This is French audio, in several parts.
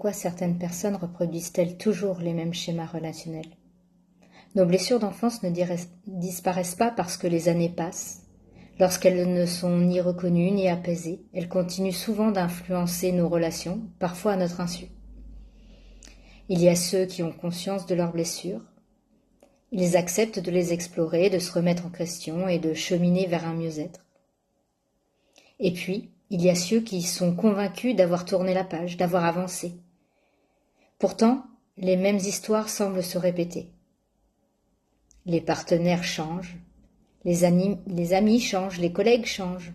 Pourquoi certaines personnes reproduisent-elles toujours les mêmes schémas relationnels? Nos blessures d'enfance ne disparaissent pas parce que les années passent. Lorsqu'elles ne sont ni reconnues ni apaisées, elles continuent souvent d'influencer nos relations, parfois à notre insu. Il y a ceux qui ont conscience de leurs blessures. Ils acceptent de les explorer, de se remettre en question et de cheminer vers un mieux-être. Et puis, il y a ceux qui sont convaincus d'avoir tourné la page, d'avoir avancé. Pourtant, les mêmes histoires semblent se répéter. Les partenaires changent, les amis changent, les collègues changent.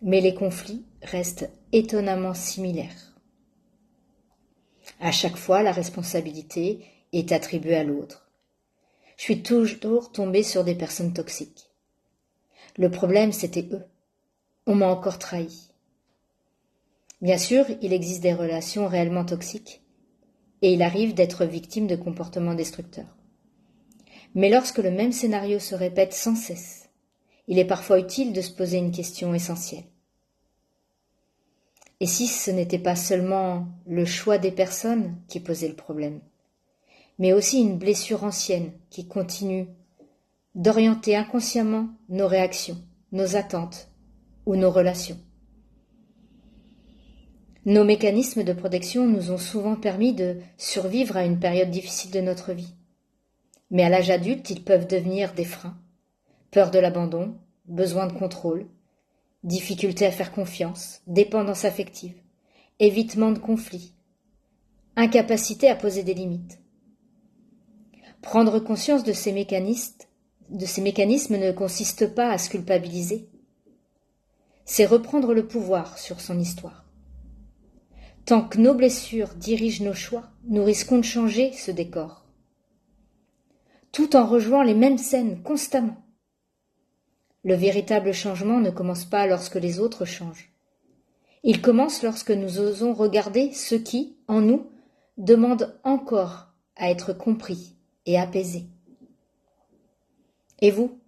Mais les conflits restent étonnamment similaires. À chaque fois, la responsabilité est attribuée à l'autre. Je suis toujours tombée sur des personnes toxiques. Le problème, c'était eux. On m'a encore trahi. Bien sûr, il existe des relations réellement toxiques, et il arrive d'être victime de comportements destructeurs. Mais lorsque le même scénario se répète sans cesse, il est parfois utile de se poser une question essentielle. Et si ce n'était pas seulement le choix des personnes qui posait le problème, mais aussi une blessure ancienne qui continue d'orienter inconsciemment nos réactions, nos attentes ou nos relations. Nos mécanismes de protection nous ont souvent permis de survivre à une période difficile de notre vie. Mais à l'âge adulte, ils peuvent devenir des freins. Peur de l'abandon, besoin de contrôle, difficulté à faire confiance, dépendance affective, évitement de conflits, incapacité à poser des limites. Prendre conscience de ces mécanismes ne consiste pas à se culpabiliser. C'est reprendre le pouvoir sur son histoire. Tant que nos blessures dirigent nos choix, nous risquons de changer ce décor, tout en rejouant les mêmes scènes constamment. Le véritable changement ne commence pas lorsque les autres changent. Il commence lorsque nous osons regarder ceux qui, en nous, demandent encore à être compris et apaisés. Et vous,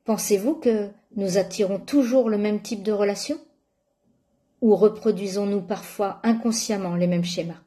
pensez-vous que nous attirons toujours le même type de relation? Ou reproduisons-nous parfois inconsciemment les mêmes schémas?